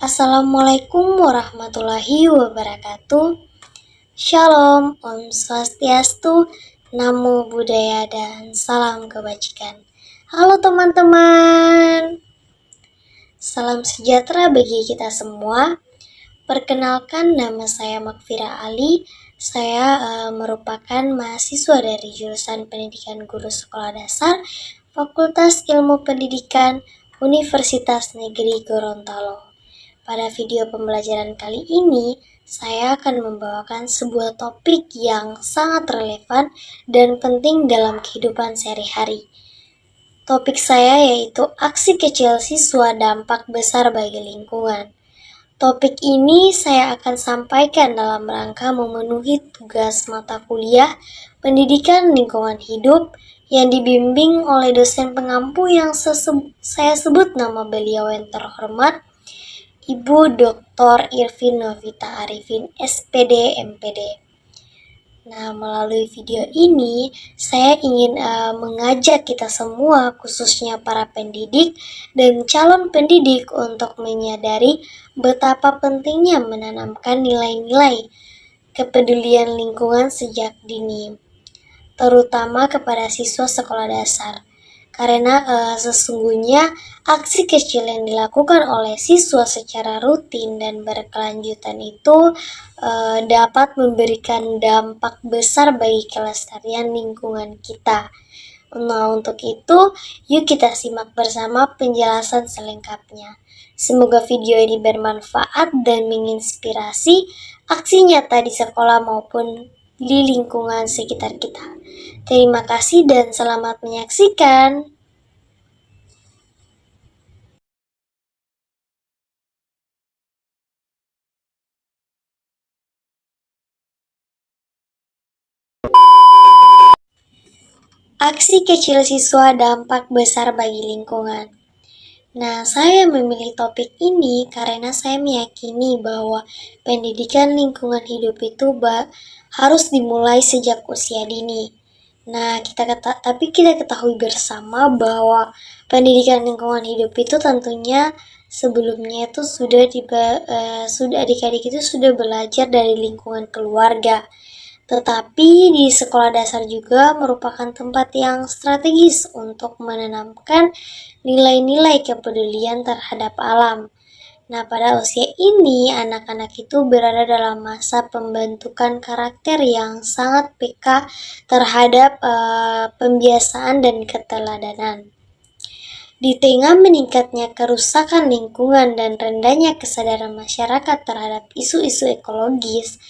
Assalamualaikum warahmatullahi wabarakatuh. Shalom, Om Swastiastu, Namo Buddhaya, dan salam kebajikan. Halo teman-teman, salam sejahtera bagi kita semua. Perkenalkan, nama saya Makfira Ali. Saya merupakan mahasiswa dari jurusan Pendidikan Guru Sekolah Dasar, Fakultas Ilmu Pendidikan, Universitas Negeri Gorontalo. Pada video pembelajaran kali ini, saya akan membawakan sebuah topik yang sangat relevan dan penting dalam kehidupan sehari-hari. Topik saya yaitu aksi kecil siswa dampak besar bagi lingkungan. Topik ini saya akan sampaikan dalam rangka memenuhi tugas mata kuliah Pendidikan Lingkungan Hidup yang dibimbing oleh dosen pengampu yang saya sebut nama beliau yang terhormat, Ibu Dr. Irvin Novita Arifin, SPD, MPD. Nah, melalui video ini, saya ingin mengajak kita semua, khususnya para pendidik dan calon pendidik, untuk menyadari betapa pentingnya menanamkan nilai-nilai kepedulian lingkungan sejak dini, terutama kepada siswa sekolah dasar. Karena sesungguhnya aksi kecil yang dilakukan oleh siswa secara rutin dan berkelanjutan itu dapat memberikan dampak besar bagi kelestarian lingkungan kita. Nah, untuk itu, yuk kita simak bersama penjelasan selengkapnya. Semoga video ini bermanfaat dan menginspirasi aksi nyata di sekolah maupun di lingkungan sekitar kita. Terima kasih dan selamat menyaksikan. Aksi kecil siswa dampak besar bagi lingkungan. Nah, saya memilih topik ini karena saya meyakini bahwa pendidikan lingkungan hidup itu harus dimulai sejak usia dini. Nah, tapi kita ketahui bersama bahwa pendidikan lingkungan hidup itu tentunya sebelumnya itu sudah adik-adik itu sudah belajar dari lingkungan keluarga. Tetapi di sekolah dasar juga merupakan tempat yang strategis untuk menanamkan nilai-nilai kepedulian terhadap alam. Nah, pada usia ini, anak-anak itu berada dalam masa pembentukan karakter yang sangat peka terhadap pembiasaan dan keteladanan. Di tengah meningkatnya kerusakan lingkungan dan rendahnya kesadaran masyarakat terhadap isu-isu ekologis,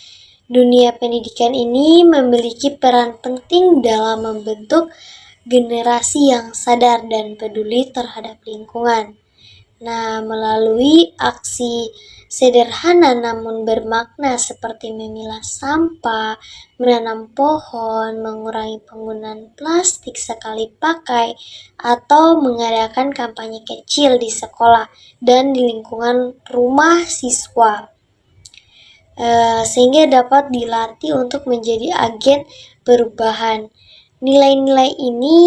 dunia pendidikan ini memiliki peran penting dalam membentuk generasi yang sadar dan peduli terhadap lingkungan. Nah, melalui aksi sederhana namun bermakna seperti memilah sampah, menanam pohon, mengurangi penggunaan plastik sekali pakai, atau mengadakan kampanye kecil di sekolah dan di lingkungan rumah siswa, sehingga dapat dilatih untuk menjadi agen perubahan. Nilai-nilai ini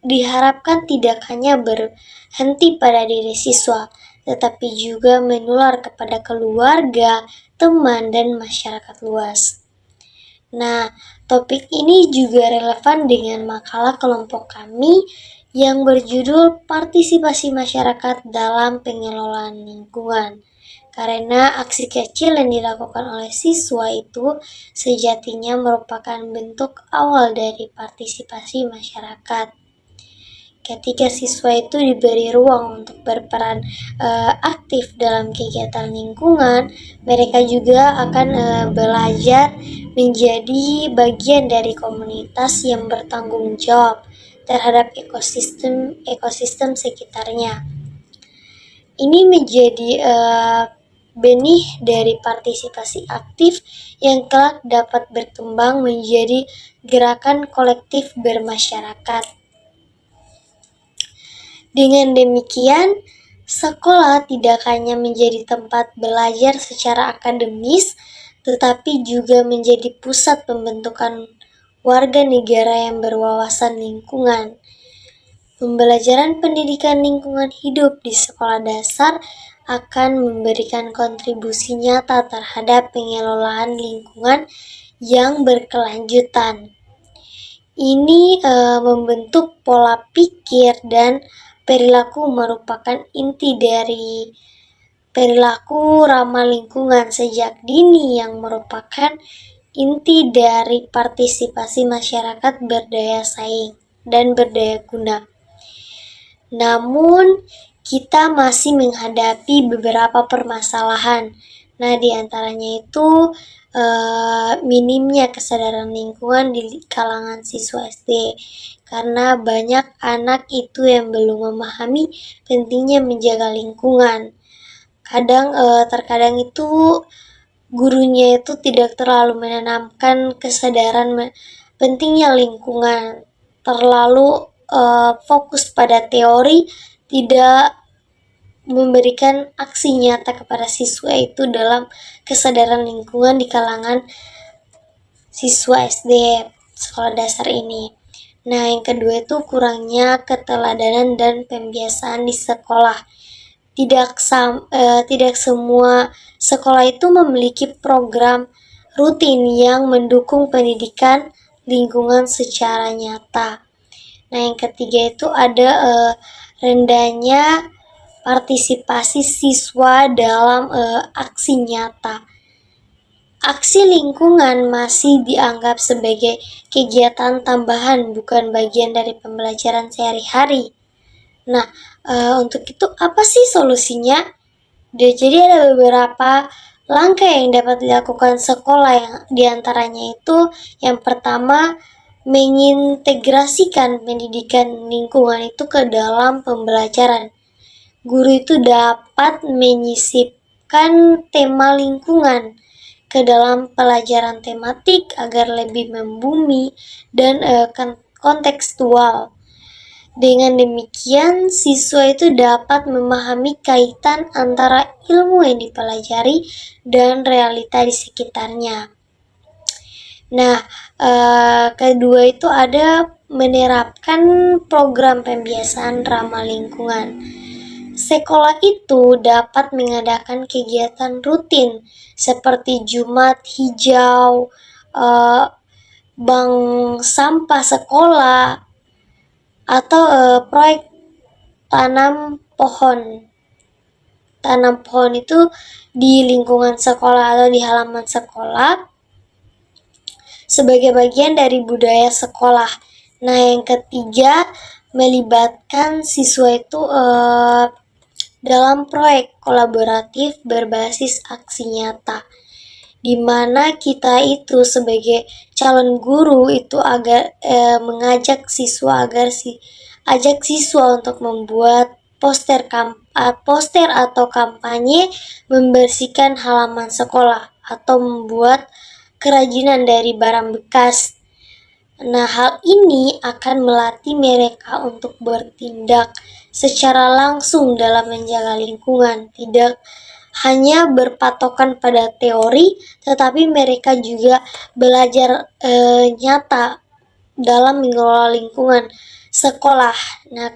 diharapkan tidak hanya berhenti pada diri siswa, tetapi juga menular kepada keluarga, teman, dan masyarakat luas. Nah, topik ini juga relevan dengan makalah kelompok kami yang berjudul Partisipasi Masyarakat dalam Pengelolaan Lingkungan. Karena aksi kecil yang dilakukan oleh siswa itu sejatinya merupakan bentuk awal dari partisipasi masyarakat. Ketika siswa itu diberi ruang untuk berperan aktif dalam kegiatan lingkungan, mereka juga akan belajar menjadi bagian dari komunitas yang bertanggung jawab terhadap ekosistem sekitarnya. Ini menjadi benih dari partisipasi aktif yang kelak dapat berkembang menjadi gerakan kolektif bermasyarakat. Dengan demikian, sekolah tidak hanya menjadi tempat belajar secara akademis, tetapi juga menjadi pusat pembentukan warga negara yang berwawasan lingkungan. Pembelajaran pendidikan lingkungan hidup di sekolah dasar akan memberikan kontribusi nyata terhadap pengelolaan lingkungan yang berkelanjutan. Ini membentuk pola pikir dan perilaku merupakan inti dari perilaku ramah lingkungan sejak dini yang merupakan inti dari partisipasi masyarakat berdaya saing dan berdaya guna. Namun, kita masih menghadapi beberapa permasalahan. Nah, di antaranya itu minimnya kesadaran lingkungan di kalangan siswa SD. Karena banyak anak itu yang belum memahami pentingnya menjaga lingkungan. Terkadang itu gurunya itu tidak terlalu menanamkan kesadaran pentingnya lingkungan, terlalu fokus pada teori, tidak memberikan aksi nyata kepada siswa itu dalam kesadaran lingkungan di kalangan siswa SD sekolah dasar ini. Nah, yang kedua itu kurangnya keteladanan dan pembiasaan di sekolah. Tidak semua sekolah itu memiliki program rutin yang mendukung pendidikan lingkungan secara nyata. Nah, yang ketiga itu ada rendahnya partisipasi siswa dalam aksi nyata. Aksi lingkungan masih dianggap sebagai kegiatan tambahan, bukan bagian dari pembelajaran sehari-hari. Nah, untuk itu apa sih solusinya? Jadi ada beberapa langkah yang dapat dilakukan sekolah, yang diantaranya itu yang pertama, mengintegrasikan pendidikan lingkungan itu ke dalam pembelajaran. Guru itu dapat menyisipkan tema lingkungan ke dalam pelajaran tematik agar lebih membumi dan kontekstual. Dengan demikian, siswa itu dapat memahami kaitan antara ilmu yang dipelajari dan realita di sekitarnya. Nah, kedua itu ada menerapkan program pembiasaan ramah lingkungan. Sekolah itu dapat mengadakan kegiatan rutin seperti Jumat Hijau, bank sampah sekolah, atau proyek tanam pohon. Tanam pohon itu di lingkungan sekolah atau di halaman sekolah sebagai bagian dari budaya sekolah. Nah, yang ketiga, melibatkan siswa itu dalam proyek kolaboratif berbasis aksi nyata, di mana kita itu sebagai calon guru itu agar mengajak siswa ajak siswa untuk membuat poster atau kampanye membersihkan halaman sekolah atau membuat kerajinan dari barang bekas. Nah, hal ini akan melatih mereka untuk bertindak secara langsung dalam menjaga lingkungan, tidak hanya berpatokan pada teori, tetapi mereka juga belajar nyata dalam mengelola lingkungan sekolah. Nah,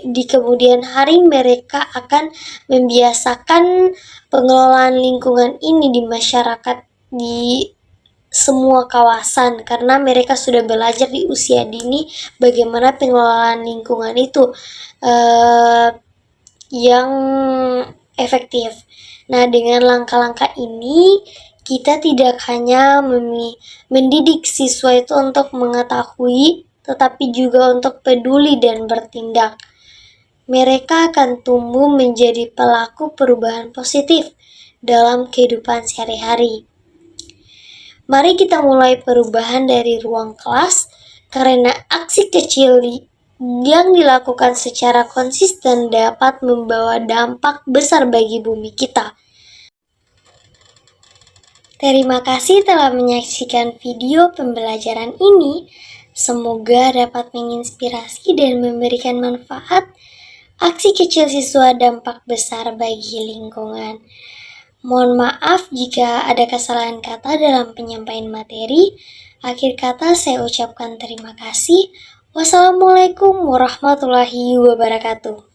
di kemudian hari mereka akan membiasakan pengelolaan lingkungan ini di masyarakat di semua kawasan, karena mereka sudah belajar di usia dini bagaimana pengelolaan lingkungan itu yang efektif. Nah, dengan langkah-langkah ini kita tidak hanya mendidik siswa itu untuk mengetahui, tetapi juga untuk peduli dan bertindak. Mereka akan tumbuh menjadi pelaku perubahan positif dalam kehidupan sehari-hari. Mari kita mulai perubahan dari ruang kelas, karena aksi kecil yang dilakukan secara konsisten dapat membawa dampak besar bagi bumi kita. Terima kasih telah menyaksikan video pembelajaran ini. Semoga dapat menginspirasi dan memberikan manfaat. Aksi kecil siswa dampak besar bagi lingkungan. Mohon maaf jika ada kesalahan kata dalam penyampaian materi. Akhir kata saya ucapkan terima kasih. Wassalamualaikum warahmatullahi wabarakatuh.